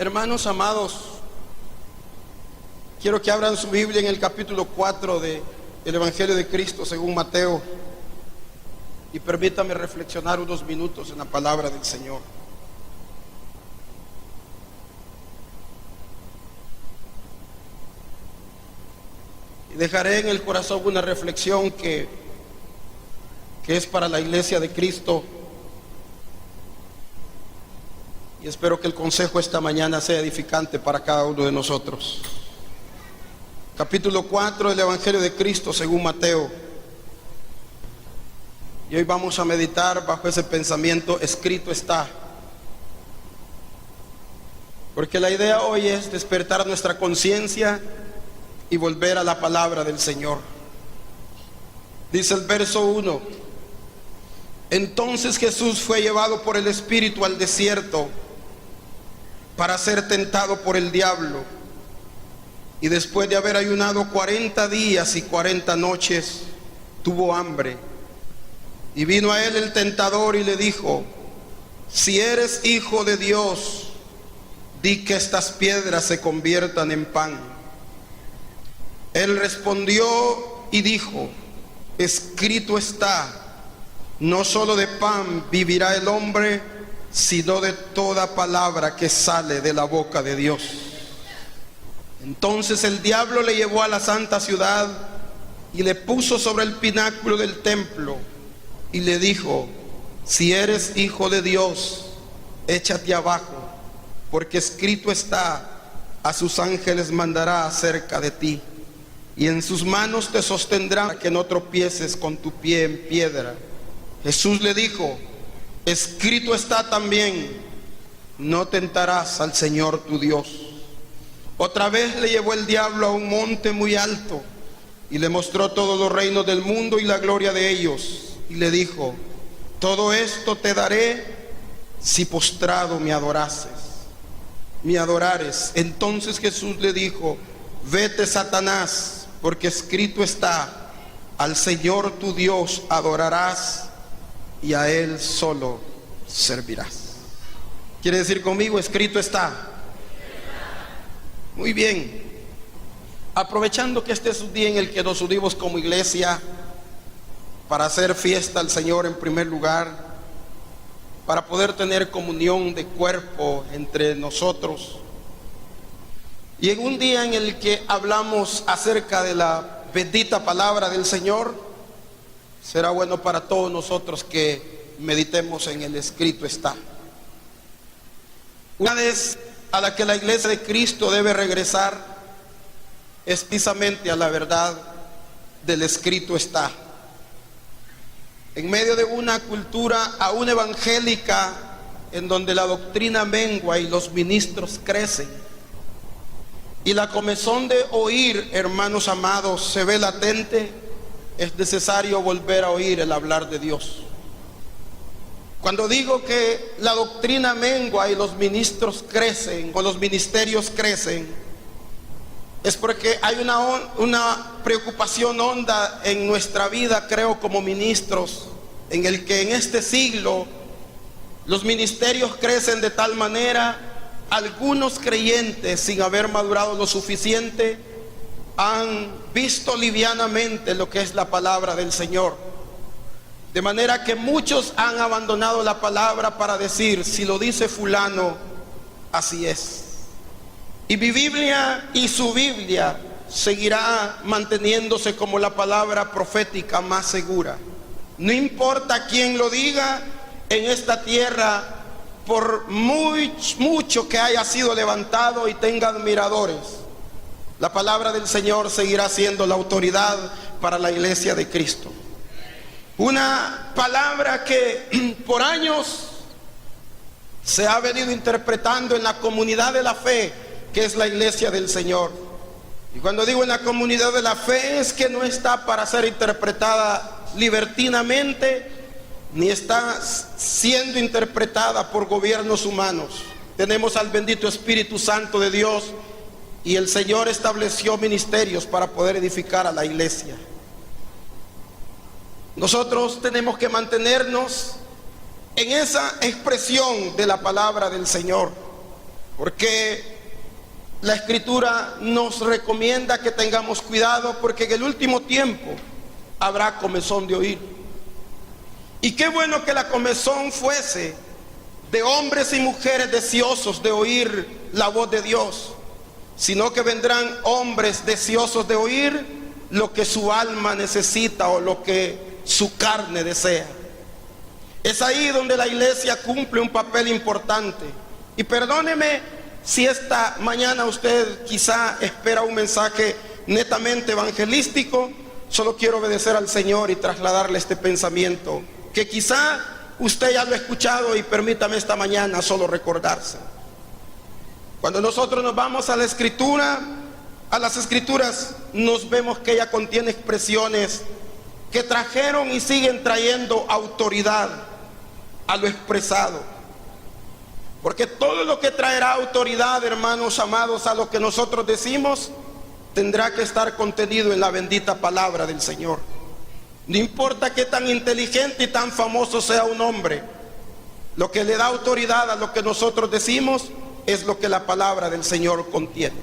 Hermanos amados, quiero que abran su Biblia en el capítulo 4 del Evangelio de Cristo según Mateo, y permítame reflexionar unos minutos en la palabra del Señor. Y dejaré en el corazón una reflexión que es para la iglesia de Cristo, y espero que el consejo esta mañana sea edificante para cada uno de nosotros. Capítulo 4 del Evangelio de Cristo según Mateo. Y hoy vamos a meditar bajo ese pensamiento: escrito está. Porque la idea hoy es despertar nuestra conciencia y volver a la palabra del Señor. Dice el verso 1: Entonces Jesús fue llevado por el Espíritu al desierto para ser tentado por el diablo. Y después de haber ayunado 40 días y 40 noches, tuvo hambre. Y vino a él el tentador y le dijo: si eres hijo de Dios, di que estas piedras se conviertan en pan. Él respondió y dijo: escrito está, no solo de pan vivirá el hombre, sino de toda palabra que sale de la boca de Dios. Entonces el diablo le llevó a la santa ciudad y le puso sobre el pináculo del templo y le dijo: si eres hijo de Dios, échate abajo, porque escrito está, a sus ángeles mandará acerca de ti, y en sus manos te sostendrá para que no tropieces con tu pie en piedra. Jesús le dijo: escrito está también, no tentarás al Señor tu Dios. Otra vez le llevó el diablo a un monte muy alto y le mostró todos los reinos del mundo y la gloria de ellos, y le dijo: todo esto te daré si postrado me adorares. Entonces Jesús le dijo: vete, Satanás, porque escrito está, al Señor tu Dios adorarás y a Él solo servirás. ¿Quiere decir conmigo? Escrito está. Muy bien. Aprovechando que este es un día en el que nos unimos como iglesia para hacer fiesta al Señor en primer lugar, para poder tener comunión de cuerpo entre nosotros, y en un día en el que hablamos acerca de la bendita palabra del Señor, será bueno para todos nosotros que meditemos en el escrito está. Una vez a la que la iglesia de Cristo debe regresar es precisamente a la verdad del escrito está. En medio de una cultura aún evangélica en donde la doctrina mengua y los ministros crecen y la comezón de oír, hermanos amados, se ve latente, es necesario volver a oír el hablar de Dios. Cuando digo que la doctrina mengua y los ministros crecen, o los ministerios crecen, es porque hay una preocupación honda en nuestra vida, creo, como ministros, en el que en este siglo los ministerios crecen de tal manera, algunos creyentes, sin haber madurado lo suficiente, han visto livianamente lo que es la palabra del Señor. De manera que muchos han abandonado la palabra para decir: si lo dice fulano, así es. Y mi Biblia y su Biblia seguirá manteniéndose como la palabra profética más segura. No importa quién lo diga en esta tierra, por mucho que haya sido levantado y tenga admiradores, la palabra del Señor seguirá siendo la autoridad para la iglesia de Cristo. Una palabra que por años se ha venido interpretando en la comunidad de la fe, que es la iglesia del Señor. Y cuando digo en la comunidad de la fe, es que no está para ser interpretada libertinamente, ni está siendo interpretada por gobiernos humanos. Tenemos al bendito Espíritu Santo de Dios, y el Señor estableció ministerios para poder edificar a la iglesia. Nosotros tenemos que mantenernos en esa expresión de la palabra del Señor. porque la Escritura nos recomienda que tengamos cuidado, porque en el último tiempo habrá comezón de oír. Y qué bueno que la comezón fuese de hombres y mujeres deseosos de oír la voz de Dios, sino que vendrán hombres deseosos de oír lo que su alma necesita o lo que su carne desea. Es ahí donde la iglesia cumple un papel importante. Y perdóneme si esta mañana usted quizá espera un mensaje netamente evangelístico. Solo quiero obedecer al Señor y trasladarle este pensamiento, que quizá usted ya lo ha escuchado, y permítame esta mañana solo recordarse. Cuando nosotros nos vamos a la Escritura, a las Escrituras, nos vemos que ella contiene expresiones que trajeron y siguen trayendo autoridad a lo expresado. Porque todo lo que traerá autoridad, hermanos amados, a lo que nosotros decimos, tendrá que estar contenido en la bendita palabra del Señor. No importa qué tan inteligente y tan famoso sea un hombre, lo que le da autoridad a lo que nosotros decimos es lo que la palabra del Señor contiene.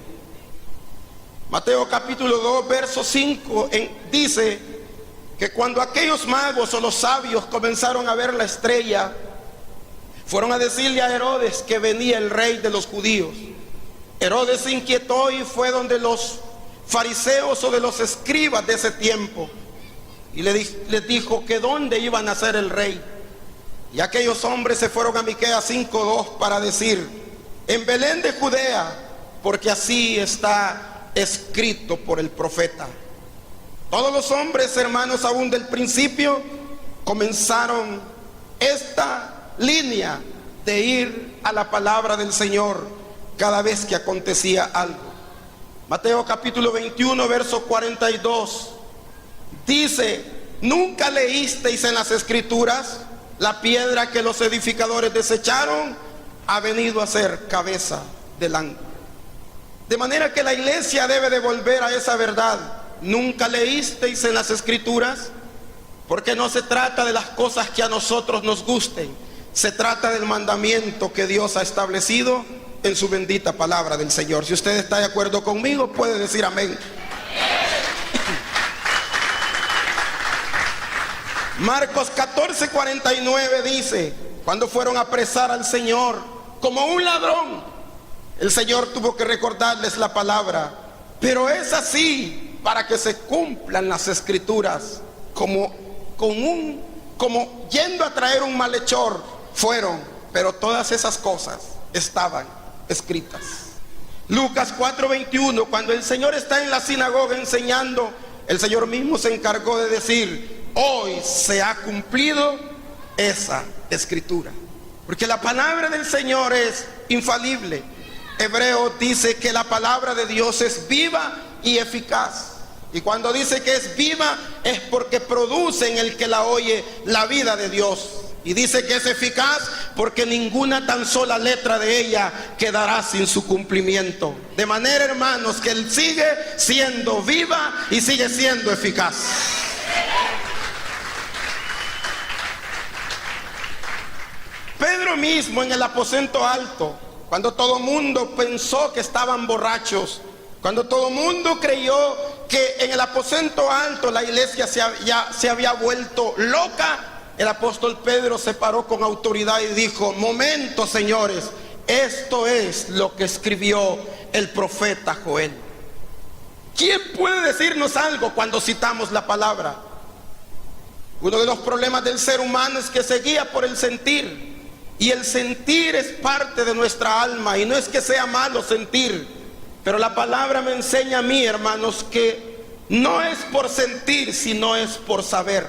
Mateo capítulo 2, verso 5 dice que cuando aquellos magos o los sabios comenzaron a ver la estrella, fueron a decirle a Herodes que venía el rey de los judíos. Herodes se inquietó y fue donde los fariseos o de los escribas de ese tiempo, y les dijo que dónde iba a nacer el rey. Y aquellos hombres se fueron a Miqueas 5:2 para decir: en Belén de Judea, porque así está escrito por el profeta. Todos los hombres, hermanos, aún del principio, comenzaron esta línea de ir a la palabra del Señor cada vez que acontecía algo. Mateo capítulo 21, verso 42 dice: ¿nunca leísteis en las Escrituras? La piedra que los edificadores desecharon ha venido a ser cabeza del ángulo. De manera que la iglesia debe de volver a esa verdad. ¿Nunca leísteis en las Escrituras? Porque no se trata de las cosas que a nosotros nos gusten, se trata del mandamiento que Dios ha establecido en su bendita palabra del Señor. Si usted está de acuerdo conmigo, puede decir amén. Marcos 14:49 dice: cuando fueron a apresar al Señor como un ladrón, el Señor tuvo que recordarles la palabra: pero es así para que se cumplan las Escrituras. Como yendo a traer un malhechor fueron, pero todas esas cosas estaban escritas. Lucas 4:21, cuando el Señor está en la sinagoga enseñando, el Señor mismo se encargó de decir: hoy se ha cumplido esa escritura. Porque la palabra del Señor es infalible. Hebreo dice que la palabra de Dios es viva y eficaz. Y cuando dice que es viva, es porque produce en el que la oye la vida de Dios. Y dice que es eficaz porque ninguna tan sola letra de ella quedará sin su cumplimiento. De manera, hermanos, que Él sigue siendo viva y sigue siendo eficaz. Pedro mismo en el aposento alto, cuando todo el mundo pensó que estaban borrachos, cuando todo el mundo creyó que en el aposento alto la iglesia se había vuelto loca, el apóstol Pedro se paró con autoridad y dijo: momento, señores, esto es lo que escribió el profeta Joel. ¿Quién puede decirnos algo cuando citamos la palabra? Uno de los problemas del ser humano es que se guía por el sentir. Y el sentir es parte de nuestra alma, y no es que sea malo sentir, pero la palabra me enseña a mí, hermanos, que no es por sentir, sino es por saber.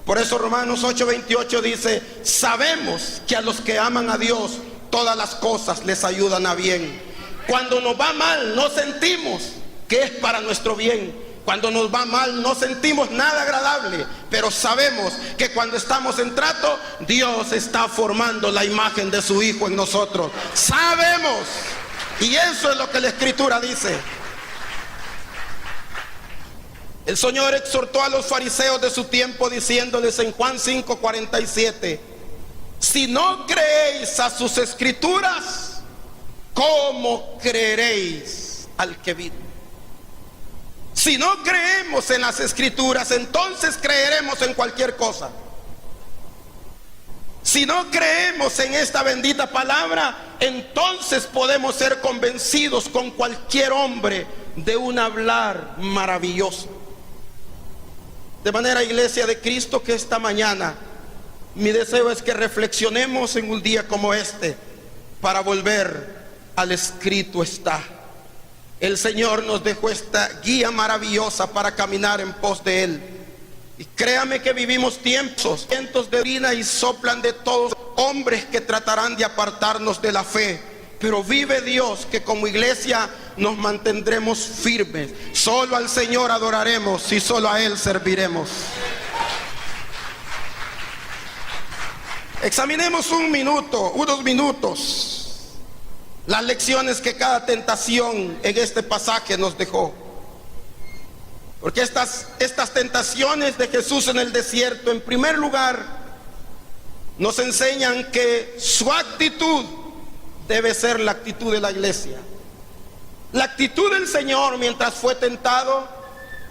Por eso Romanos 8:28 dice: sabemos que a los que aman a Dios todas las cosas les ayudan a bien. Cuando nos va mal no sentimos que es para nuestro bien. Cuando nos va mal no sentimos nada agradable, pero sabemos que cuando estamos en trato, Dios está formando la imagen de su Hijo en nosotros. Sabemos, y eso es lo que la Escritura dice. El Señor exhortó a los fariseos de su tiempo diciéndoles en Juan 5:47: si no creéis a sus Escrituras, ¿cómo creeréis al que vino? Si no creemos en las Escrituras, entonces creeremos en cualquier cosa. Si no creemos en esta bendita palabra, entonces podemos ser convencidos con cualquier hombre de un hablar maravilloso. De manera, iglesia de Cristo, que esta mañana mi deseo es que reflexionemos en un día como este para volver al escrito está. El Señor nos dejó esta guía maravillosa para caminar en pos de Él. Y créame que vivimos tiempos de orina y soplan de todos hombres que tratarán de apartarnos de la fe. Pero vive Dios que como iglesia nos mantendremos firmes. Solo al Señor adoraremos y solo a Él serviremos. Examinemos unos minutos, las lecciones que cada tentación en este pasaje nos dejó. Porque estas tentaciones de Jesús en el desierto, en primer lugar, nos enseñan que su actitud debe ser la actitud de la iglesia. La actitud del Señor mientras fue tentado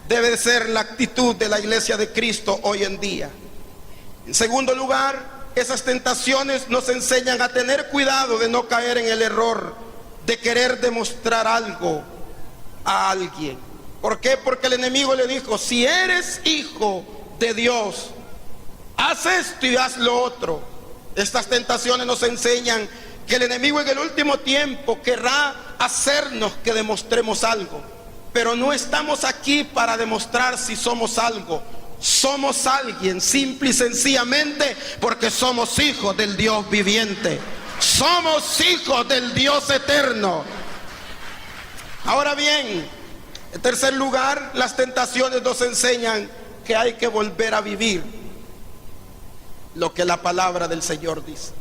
debe ser la actitud de la iglesia de Cristo hoy en día. En segundo lugar, esas tentaciones nos enseñan a tener cuidado de no caer en el error de querer demostrar algo a alguien. ¿Por qué? Porque el enemigo le dijo: si eres hijo de Dios, haz esto y haz lo otro. Estas tentaciones nos enseñan que el enemigo en el último tiempo querrá hacernos que demostremos algo. Pero no estamos aquí para demostrar si somos algo. Somos alguien simple y sencillamente porque somos hijos del Dios viviente. Somos hijos del Dios eterno. Ahora bien, en tercer lugar, las tentaciones nos enseñan que hay que volver a vivir lo que la palabra del Señor dice.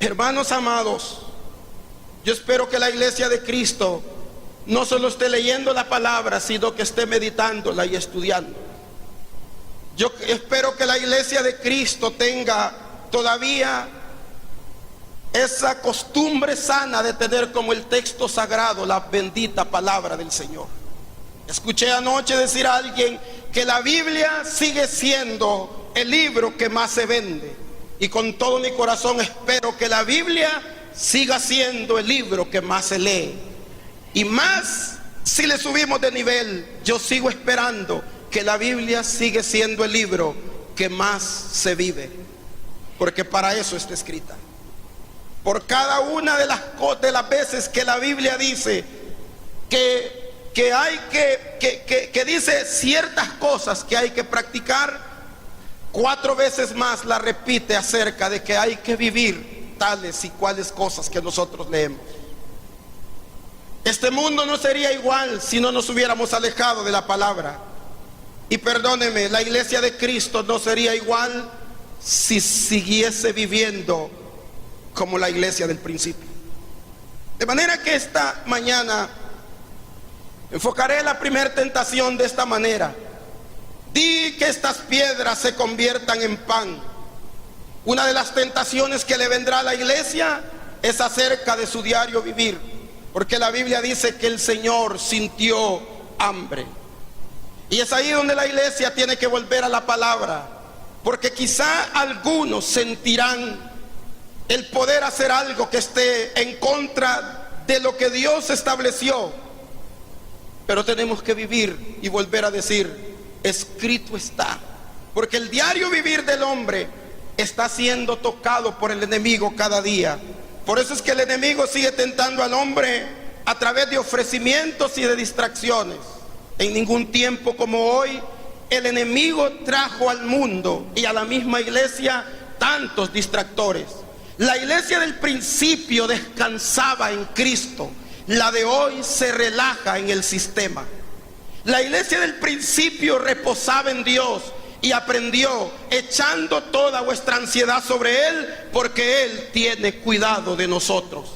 Hermanos amados, yo espero que la iglesia de Cristo no solo esté leyendo la palabra, sino que esté meditándola y estudiando. Yo espero que la iglesia de Cristo tenga todavía esa costumbre sana de tener como el texto sagrado la bendita palabra del Señor. Escuché anoche decir a alguien que la Biblia sigue siendo el libro que más se vende. Y con todo mi corazón espero que la Biblia siga siendo el libro que más se lee. Y más si le subimos de nivel, yo sigo esperando que la Biblia sigue siendo el libro que más se vive. Porque para eso está escrita. Por cada una de las veces que la Biblia dice que hay que dice ciertas cosas que hay que practicar, 4 veces más la repite acerca de que hay que vivir tales y cuales cosas que nosotros leemos. Este mundo no sería igual si no nos hubiéramos alejado de la palabra. Y perdóneme, la iglesia de Cristo no sería igual si siguiese viviendo como la iglesia del principio. De manera que esta mañana enfocaré la primera tentación de esta manera: di que estas piedras se conviertan en pan. Una de las tentaciones que le vendrá a la iglesia es acerca de su diario vivir, porque la Biblia dice que el Señor sintió hambre. Y es ahí donde la iglesia tiene que volver a la palabra, porque quizá algunos sentirán el poder hacer algo que esté en contra de lo que Dios estableció. Pero tenemos que vivir y volver a decir: escrito está. Porque el diario vivir del hombre está siendo tocado por el enemigo cada día. Por eso es que el enemigo sigue tentando al hombre a través de ofrecimientos y de distracciones. En ningún tiempo como hoy el enemigo trajo al mundo y a la misma iglesia tantos distractores. La iglesia del principio descansaba en Cristo. La de hoy se relaja en el sistema. La iglesia del principio reposaba en Dios y aprendió, echando toda vuestra ansiedad sobre Él, porque Él tiene cuidado de nosotros.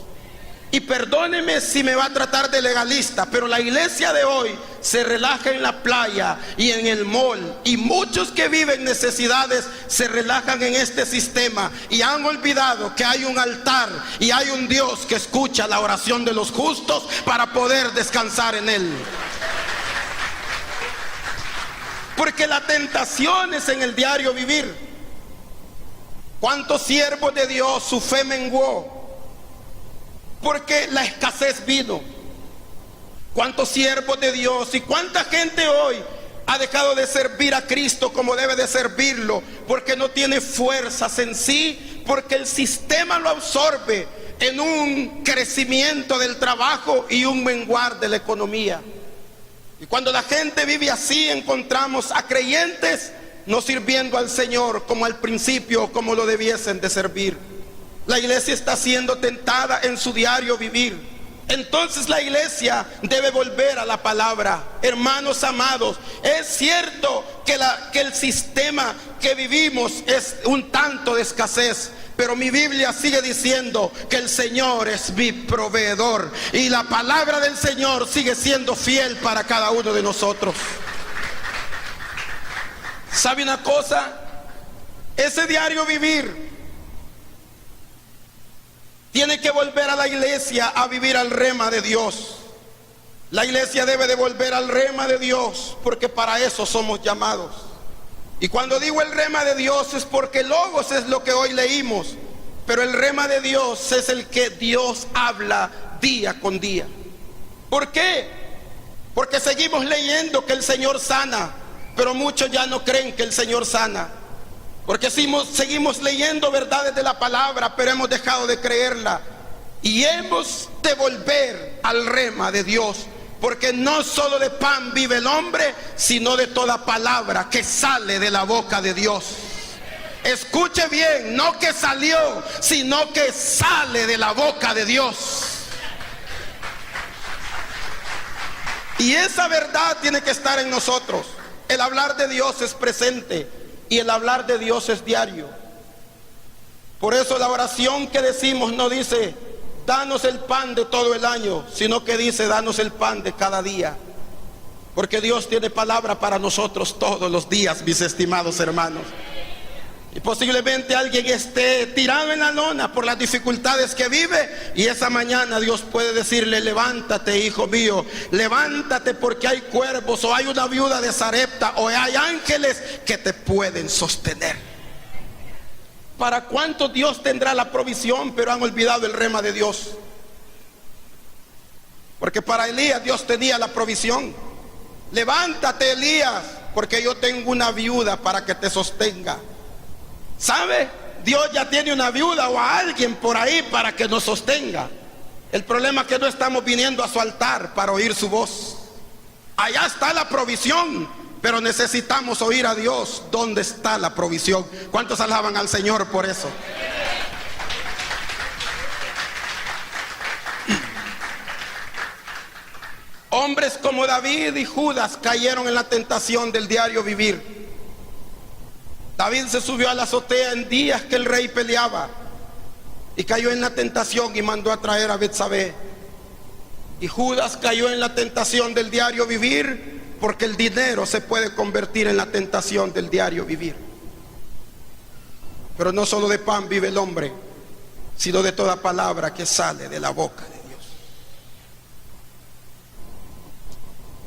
Y perdóneme si me va a tratar de legalista, pero la iglesia de hoy se relaja en la playa y en el mall. Y muchos que viven necesidades se relajan en este sistema y han olvidado que hay un altar y hay un Dios que escucha la oración de los justos para poder descansar en Él. Porque la tentación es en el diario vivir. ¿Cuántos siervos de Dios su fe menguó? Porque la escasez vino. ¿Cuántos siervos de Dios y cuánta gente hoy ha dejado de servir a Cristo como debe de servirlo? Porque no tiene fuerzas en sí, porque el sistema lo absorbe en un crecimiento del trabajo y un menguar de la economía. Y cuando la gente vive así, encontramos a creyentes no sirviendo al Señor como al principio, como lo debiesen de servir. La iglesia está siendo tentada en su diario vivir. Entonces la iglesia debe volver a la palabra. Hermanos amados, es cierto que el sistema que vivimos es un tanto de escasez, pero mi Biblia sigue diciendo que el Señor es mi proveedor y la palabra del Señor sigue siendo fiel para cada uno de nosotros. ¿Sabe una cosa? Ese diario vivir tiene que volver a la iglesia a vivir al rema de Dios. La iglesia debe de volver al rema de Dios, porque para eso somos llamados. Y cuando digo el rema de Dios es porque Logos es lo que hoy leímos, pero el rema de Dios es el que Dios habla día con día. ¿Por qué? Porque seguimos leyendo que el Señor sana, pero muchos ya no creen que el Señor sana. Porque seguimos leyendo verdades de la palabra, pero hemos dejado de creerla. Y hemos de volver al rema de Dios, porque no solo de pan vive el hombre, sino de toda palabra que sale de la boca de Dios. Escuche bien, no que salió, sino que sale de la boca de Dios. Y esa verdad tiene que estar en nosotros. El hablar de Dios es presente y el hablar de Dios es diario. Por eso la oración que decimos no dice danos el pan de todo el año, sino que dice danos el pan de cada día. Porque Dios tiene palabra para nosotros todos los días, mis estimados hermanos. Y posiblemente alguien esté tirado en la lona por las dificultades que vive, y esa mañana Dios puede decirle: levántate, hijo mío, levántate, porque hay cuervos, o hay una viuda de Sarepta, o hay ángeles que te pueden sostener. ¿Para cuánto Dios tendrá la provisión, pero han olvidado el rema de Dios? Porque para Elías Dios tenía la provisión. Levántate, Elías, porque yo tengo una viuda para que te sostenga. ¿Sabe? Dios ya tiene una viuda o a alguien por ahí para que nos sostenga. El problema es que no estamos viniendo a su altar para oír su voz. Allá está la provisión, pero necesitamos oír a Dios. ¿Dónde está la provisión? ¿Cuántos alaban al Señor por eso? Hombres como David y Judas cayeron en la tentación del diario vivir. David se subió a la azotea en días que el rey peleaba y cayó en la tentación y mandó a traer a Betsabé. Y Judas cayó en la tentación del diario vivir, porque el dinero se puede convertir en la tentación del diario vivir. Pero no solo de pan vive el hombre, sino de toda palabra que sale de la boca de Dios.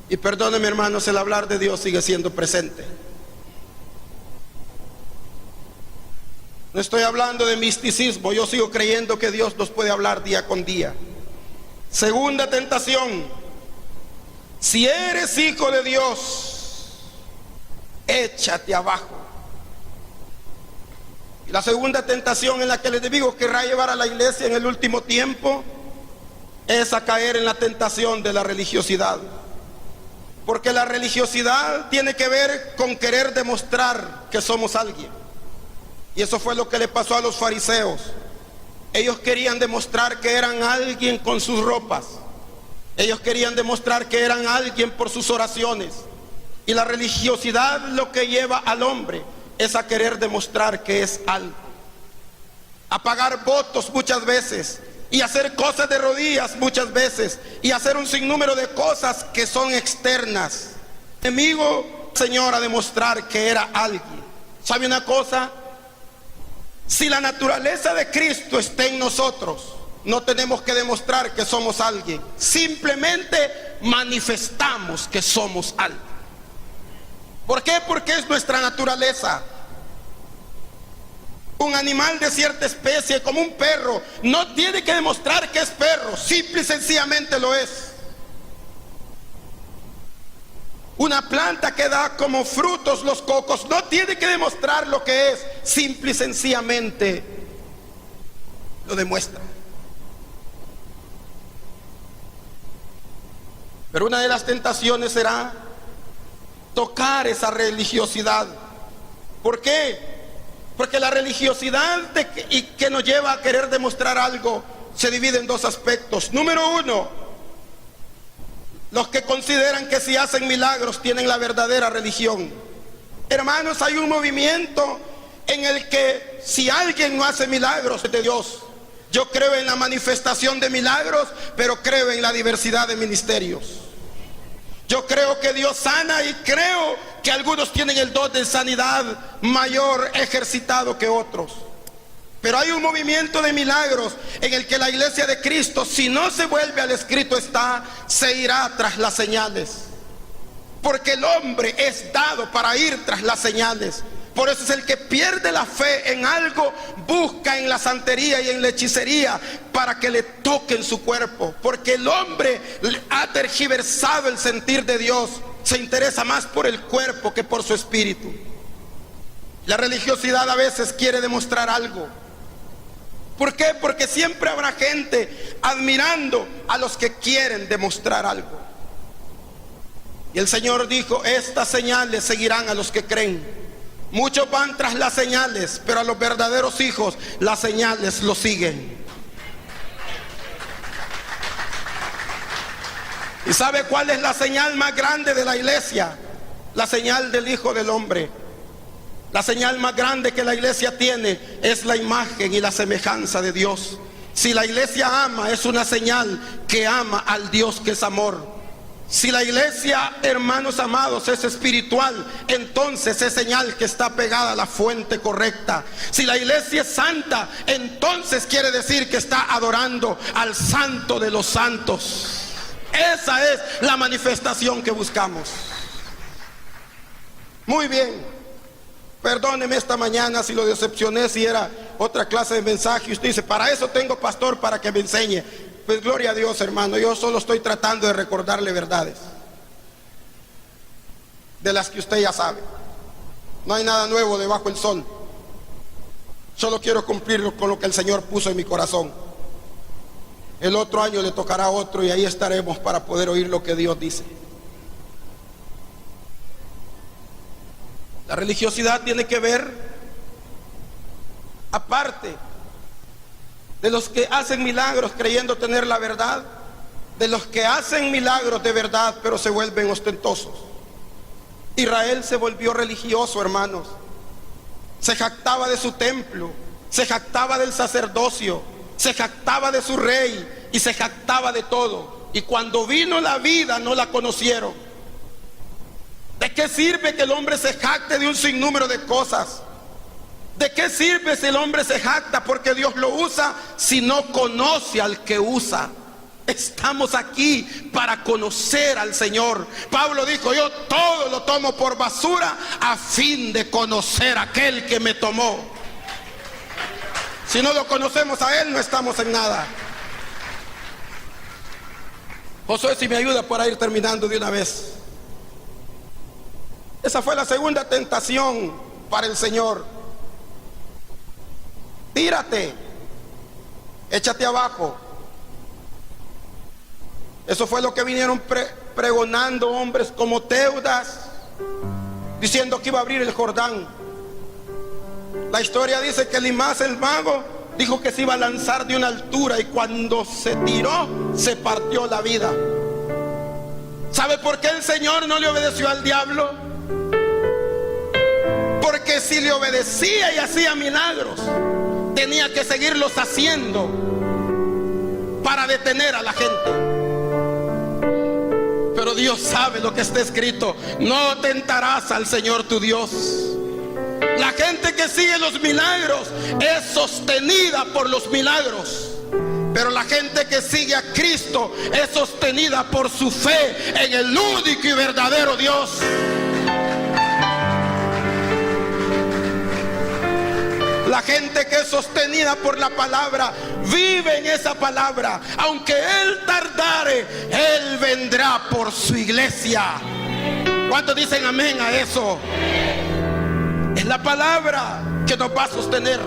Y perdónenme, hermanos, el hablar de Dios sigue siendo presente. No estoy hablando de misticismo, yo sigo creyendo que Dios nos puede hablar día con día. Segunda tentación: si eres hijo de Dios, échate abajo. Y la segunda tentación en la que el enemigo querrá llevar a la iglesia en el último tiempo es a caer en la tentación de la religiosidad. Porque la religiosidad tiene que ver con querer demostrar que somos alguien. Y eso fue lo que le pasó a los fariseos. Ellos querían demostrar que eran alguien con sus ropas. Ellos querían demostrar que eran alguien por sus oraciones. Y la religiosidad lo que lleva al hombre es a querer demostrar que es algo. A pagar votos muchas veces y hacer cosas de rodillas muchas veces, y hacer un sinnúmero de cosas que son externas. El enemigo, Señor, a demostrar que era alguien. ¿Sabe una cosa? Si la naturaleza de Cristo está en nosotros, no tenemos que demostrar que somos alguien. Simplemente manifestamos que somos alguien. ¿Por qué? Porque es nuestra naturaleza. Un animal de cierta especie, como un perro, no tiene que demostrar que es perro, simple y sencillamente lo es. Una planta que da como frutos los cocos no tiene que demostrar lo que es, simple y sencillamente lo demuestra. Pero una de las tentaciones será tocar esa religiosidad. ¿Por qué? Porque la religiosidad que nos lleva a querer demostrar algo se divide en dos aspectos. Número uno, los que consideran que si hacen milagros tienen la verdadera religión. Hermanos, hay un movimiento en el que si alguien no hace milagros es de Dios. Yo creo en la manifestación de milagros, pero creo en la diversidad de ministerios. Yo creo que Dios sana y creo que algunos tienen el don de sanidad mayor ejercitado que otros. Pero hay un movimiento de milagros en el que la iglesia de Cristo, si no se vuelve al escrito está, se irá tras las señales. Porque el hombre es dado para ir tras las señales. Por eso es el que pierde la fe en algo, busca en la santería y en la hechicería para que le toquen su cuerpo. Porque el hombre ha tergiversado el sentir de Dios. Se interesa más por el cuerpo que por su espíritu. La religiosidad a veces quiere demostrar algo. ¿Por qué? Porque siempre habrá gente admirando a los que quieren demostrar algo. Y el Señor dijo, estas señales seguirán a los que creen. Muchos van tras las señales, pero a los verdaderos hijos las señales los siguen. ¿Y sabe cuál es la señal más grande de la iglesia? La señal del Hijo del Hombre. La señal más grande que la iglesia tiene es la imagen y la semejanza de Dios. Si la iglesia ama, es una señal que ama al Dios que es amor. Si la iglesia, hermanos amados, es espiritual, entonces es señal que está pegada a la fuente correcta. Si la iglesia es santa, entonces quiere decir que está adorando al santo de los santos. Esa es la manifestación que buscamos. Muy bien. Perdóneme esta mañana si lo decepcioné, si era otra clase de mensaje. Usted dice, para eso tengo pastor, para que me enseñe. Pues gloria a Dios, hermano, yo solo estoy tratando de recordarle verdades de las que usted ya sabe. No hay nada nuevo debajo del sol. Solo quiero cumplir con lo que el Señor puso en mi corazón. El otro año le tocará a otro y ahí estaremos para poder oír lo que Dios dice. La religiosidad tiene que ver, aparte de los que hacen milagros creyendo tener la verdad, de los que hacen milagros de verdad pero se vuelven ostentosos. Israel se volvió religioso, hermanos. Se jactaba de su templo, se jactaba del sacerdocio, se jactaba de su rey y se jactaba de todo. Y cuando vino la vida no la conocieron. ¿De qué sirve que el hombre se jacte de un sinnúmero de cosas? ¿De qué sirve si el hombre se jacta porque Dios lo usa si no conoce al que usa? Estamos aquí para conocer al Señor. Pablo dijo, yo todo lo tomo por basura a fin de conocer a aquel que me tomó. Si no lo conocemos a Él, no estamos en nada. Josué, si me ayuda para ir terminando de una vez. Esa fue la segunda tentación para el Señor. Tírate, échate abajo. Eso fue lo que vinieron pregonando hombres como Teudas, diciendo que iba a abrir el Jordán. La historia dice que Elimás el mago dijo que se iba a lanzar de una altura y cuando se tiró se partió la vida. ¿Sabe por qué el Señor no le obedeció al diablo? Porque si le obedecía y hacía milagros, tenía que seguirlos haciendo. para detener a la gente. Pero Dios sabe lo que está escrito: no tentarás al Señor tu Dios. La gente que sigue los milagros es sostenida por los milagros, pero la gente que sigue a Cristo es sostenida por su fe en el único y verdadero Dios. La gente que es sostenida por la palabra vive en esa palabra. Aunque Él tardare, Él vendrá por su iglesia. ¿Cuántos dicen amén a eso? Es la palabra que nos va a sostener.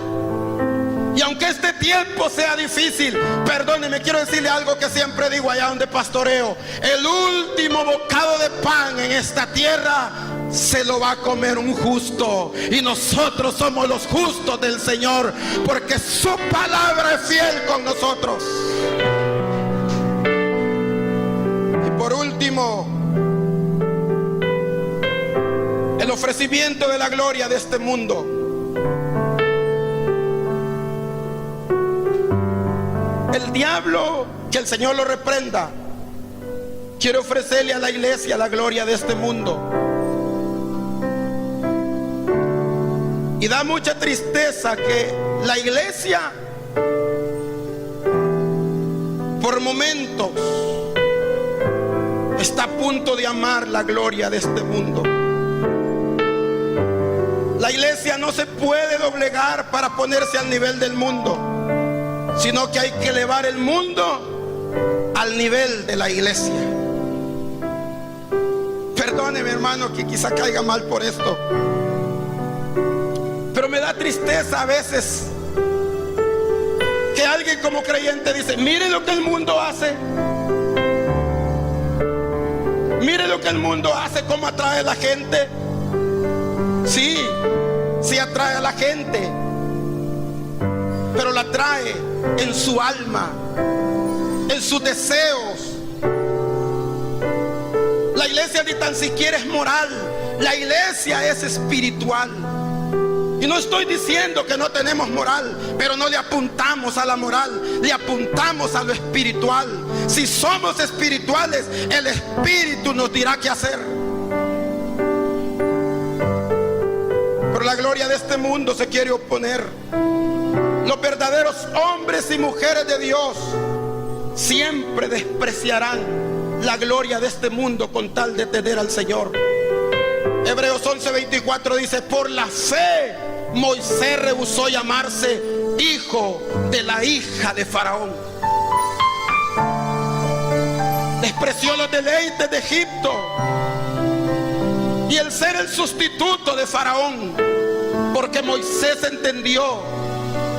Y aunque este tiempo sea difícil, perdóneme, quiero decirle algo que siempre digo allá donde pastoreo: el último bocado de pan en esta tierra se lo va a comer un justo, y nosotros somos los justos del Señor, porque su palabra es fiel con nosotros. Y por último, el ofrecimiento de la gloria de este mundo. El diablo, que el Señor lo reprenda, quiere ofrecerle a la iglesia la gloria de este mundo. Y da mucha tristeza que la iglesia, por momentos, está a punto de amar la gloria de este mundo. La iglesia no se puede doblegar para ponerse al nivel del mundo, sino que hay que elevar el mundo al nivel de la iglesia. Perdóneme, hermano, que quizá caiga mal por esto, pero me da tristeza a veces que alguien como creyente dice: mire lo que el mundo hace, mire lo que el mundo hace, cómo atrae a la gente. Sí, sí atrae a la gente, pero la atrae en su alma, en sus deseos. La iglesia ni tan siquiera es moral, la iglesia es espiritual. Y no estoy diciendo que no tenemos moral, pero no le apuntamos a la moral, le apuntamos a lo espiritual. Si somos espirituales, el Espíritu nos dirá qué hacer. Pero la gloria de este mundo se quiere oponer. Los verdaderos hombres y mujeres de Dios siempre despreciarán la gloria de este mundo con tal de tener al Señor. Hebreos 11:24 dice: por la fe Moisés rehusó llamarse hijo de la hija de Faraón. Despreció los deleites de Egipto y el ser el sustituto de Faraón, porque Moisés entendió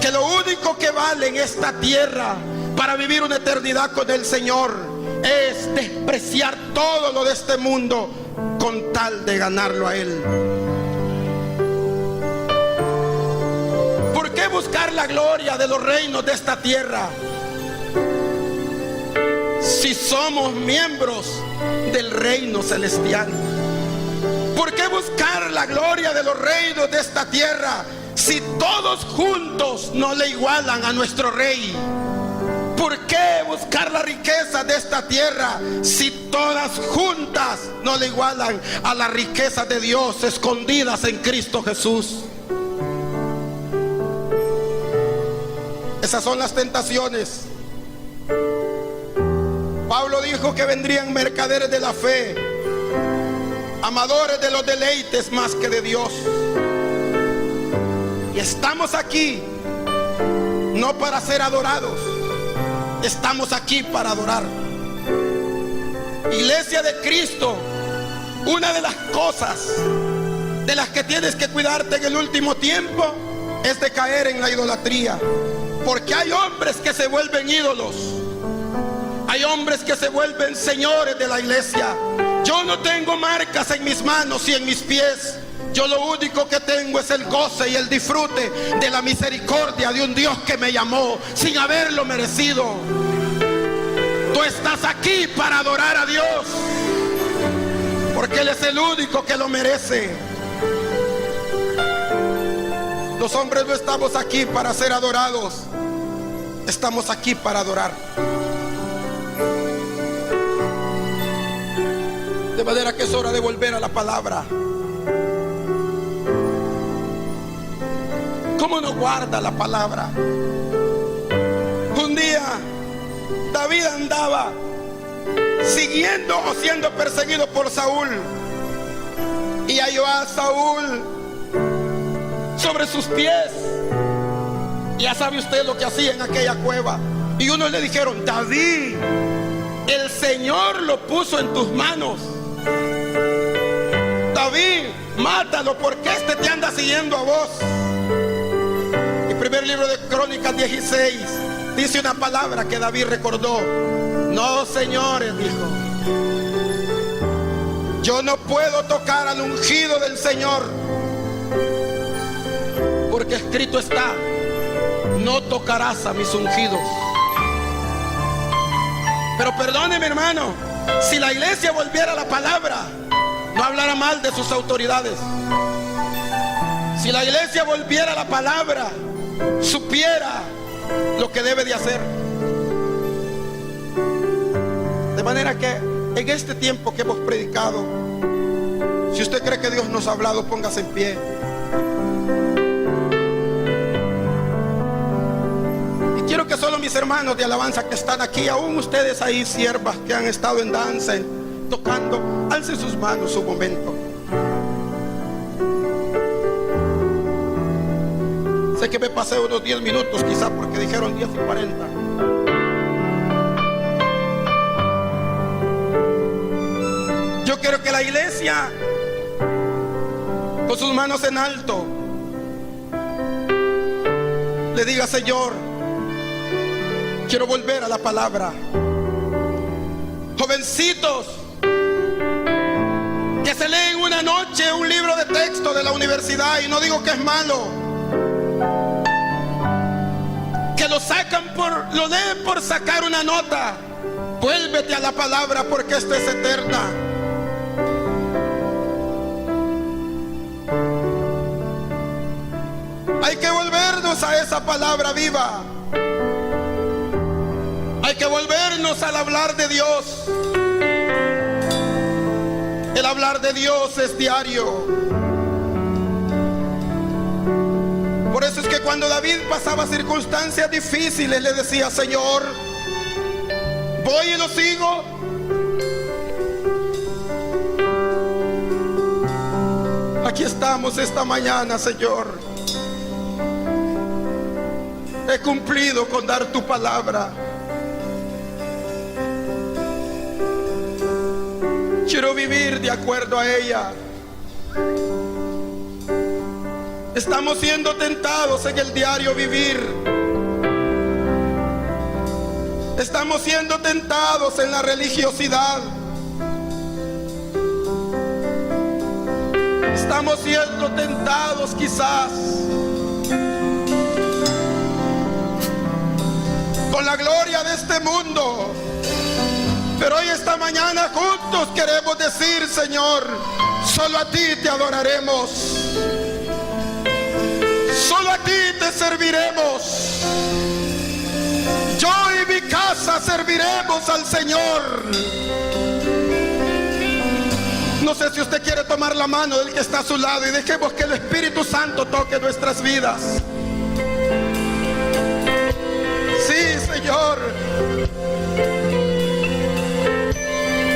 que lo único que vale en esta tierra para vivir una eternidad con el Señor es despreciar todo lo de este mundo con tal de ganarlo a Él. ¿Por qué buscar la gloria de los reinos de esta tierra si somos miembros del reino celestial? ¿Por qué buscar la gloria de los reinos de esta tierra si todos juntos no le igualan a nuestro rey? ¿Por qué buscar la riqueza de esta tierra si todas juntas no le igualan a la riqueza de Dios escondidas en Cristo Jesús? Esas son las tentaciones. Pablo dijo que vendrían mercaderes de la fe, amadores de los deleites más que de Dios. Y estamos aquí no para ser adorados, estamos aquí para adorar. Iglesia de Cristo, una de las cosas de las que tienes que cuidarte en el último tiempo es de caer en la idolatría. Porque hay hombres que se vuelven ídolos, hay hombres que se vuelven señores de la iglesia. Yo no tengo marcas en mis manos y en mis pies. Yo lo único que tengo es el goce y el disfrute de la misericordia de un Dios que me llamó sin haberlo merecido. Tú estás aquí para adorar a Dios, porque Él es el único que lo merece. Los hombres no estamos aquí para ser adorados, estamos aquí para adorar. De manera que es hora de volver a la palabra. ¿Cómo no guarda la palabra? Un día David andaba siguiendo o siendo perseguido por Saúl, y halló a Saúl sobre sus pies. Ya sabe usted lo que hacía en aquella cueva. Y unos le dijeron: David, el Señor lo puso en tus manos. David, mátalo, porque este te anda siguiendo a vos. El primer libro de Crónicas 16 dice una palabra que David recordó. No, señores, dijo, yo no puedo tocar al ungido del Señor, porque escrito está: no tocarás a mis ungidos. Pero perdóneme, hermano, si la iglesia volviera a la palabra, no hablara mal de sus autoridades. Si la iglesia volviera a la palabra, supiera lo que debe de hacer. De manera que en este tiempo que hemos predicado, si usted cree que Dios nos ha hablado, póngase en pie. Y quiero que solo mis hermanos de alabanza que están aquí, aún ustedes ahí, siervas que han estado en danza, tocando, alcen sus manos un momento. Sé que me pasé unos 10 minutos quizá, porque dijeron 10:40. Yo quiero que la iglesia, con sus manos en alto, le diga: Señor, quiero volver a la palabra. Jovencitos que se leen una noche un libro de texto de la universidad, y no digo que es malo, que lo leen por sacar una nota. Vuélvete a la palabra, porque esta es eterna. Hay que volvernos a esa palabra viva. Hay que volvernos al hablar de Dios. El hablar de Dios es diario. Por eso es que cuando David pasaba circunstancias difíciles, le decía: Señor, voy y lo sigo. Aquí estamos esta mañana, Señor. He cumplido con dar tu palabra. Quiero vivir de acuerdo a ella. Estamos siendo tentados en el diario vivir. Estamos siendo tentados en la religiosidad. Estamos siendo tentados quizás con la gloria de este mundo. Pero hoy, esta mañana, juntos queremos decir: Señor, solo a ti te adoraremos, solo a ti te serviremos. Yo y mi casa serviremos al Señor. No sé si usted quiere tomar la mano del que está a su lado y dejemos que el Espíritu Santo toque nuestras vidas. Sí, Señor.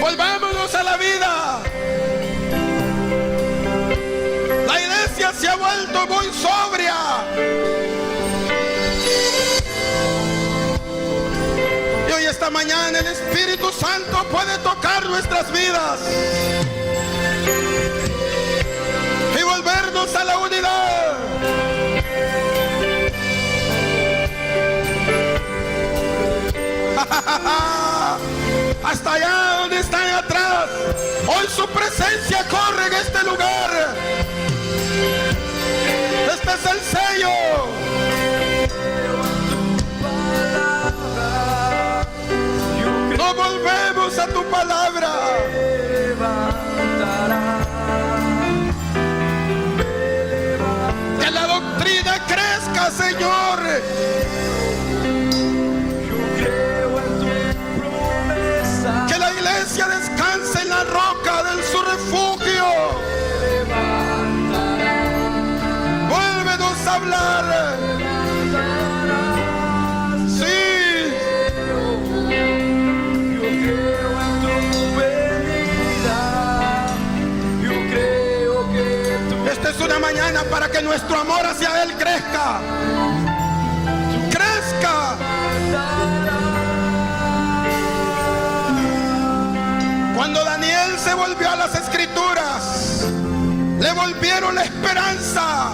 Volvámonos a la vida. La iglesia se ha vuelto muy sobria. Y hoy, esta mañana, el Espíritu Santo puede tocar nuestras vidas y volvernos a la unidad. Hasta allá donde están atrás, hoy su presencia corre en este lugar. Este es el sello. No volvemos a tu palabra. Que la doctrina crezca, Señor. Que la iglesia descanse en la roca del una mañana para que nuestro amor hacia Él crezca. Crezca. Cuando Daniel se volvió a las Escrituras, le volvieron la esperanza.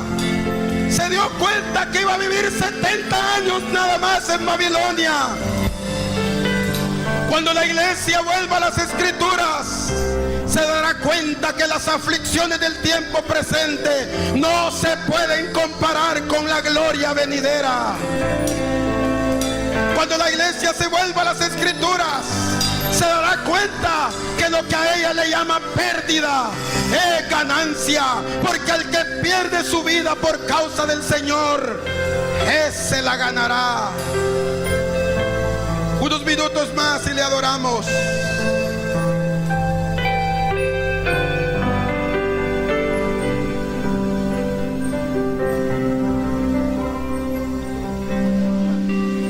Se dio cuenta que iba a vivir 70 años nada más en Babilonia. Cuando la iglesia vuelva a las Escrituras, se dará cuenta que las aflicciones del tiempo presente no se pueden comparar con la gloria venidera. Cuando la iglesia se vuelva a las Escrituras, se dará cuenta que lo que a ella le llama pérdida es ganancia, porque el que pierde su vida por causa del Señor, ese la ganará. Unos minutos más y le adoramos.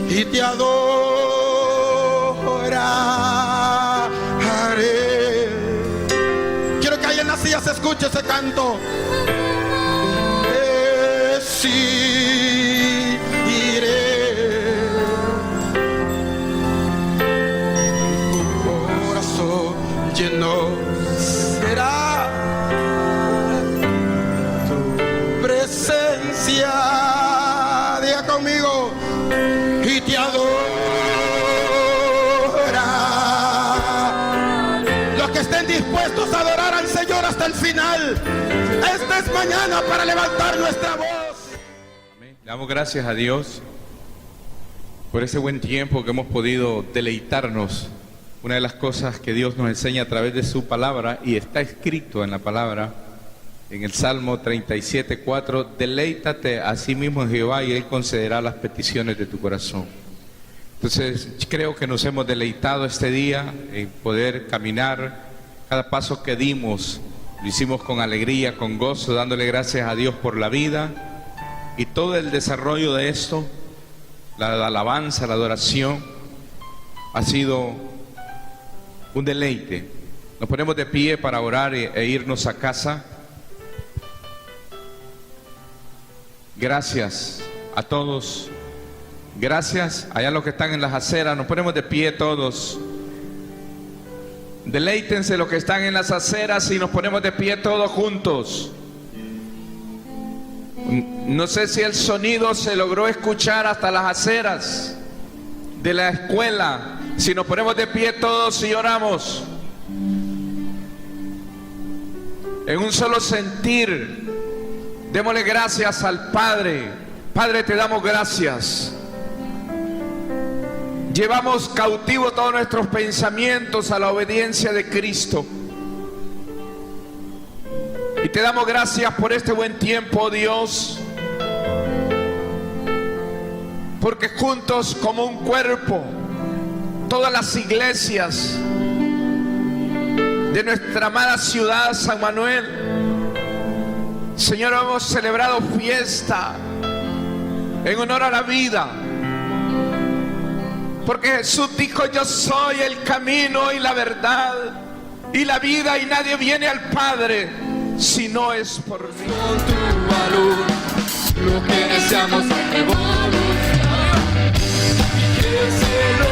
Y te adoraré. Quiero que ahí en la silla se escuche ese canto. Sí, iré. Tu corazón lleno será tu presencia. Diga conmigo. Y te adora. Los que estén dispuestos a adorar al Señor hasta el final, esta es mañana para levantar nuestra voz. Amén. Damos gracias a Dios por ese buen tiempo que hemos podido deleitarnos. Una de las cosas que Dios nos enseña a través de su palabra, y está escrito en la palabra, en el Salmo 37:4, deleítate a sí mismo en Jehová y Él concederá las peticiones de tu corazón. Entonces creo que nos hemos deleitado este día en poder caminar. Cada paso que dimos lo hicimos con alegría, con gozo, dándole gracias a Dios por la vida y todo el desarrollo de esto. La alabanza, la adoración ha sido un deleite. Nos ponemos de pie para orar e irnos a casa. Gracias a todos. Gracias allá los que están en las aceras. Nos ponemos de pie todos. Deleítense los que están en las aceras y nos ponemos de pie todos juntos. No sé si el sonido se logró escuchar hasta las aceras de la escuela. Si nos ponemos de pie todos y oramos en un solo sentir, démosle gracias al Padre. Padre, te damos gracias. Llevamos cautivo todos nuestros pensamientos a la obediencia de Cristo. Y te damos gracias por este buen tiempo, Dios. Porque juntos como un cuerpo, todas las iglesias de nuestra amada ciudad San Manuel, Señor, hemos celebrado fiesta en honor a la vida. Porque Jesús dijo: yo soy el camino y la verdad y la vida, y nadie viene al Padre si no es por mí. Con tu valor, lo que deseamos es revolución, y que el cielo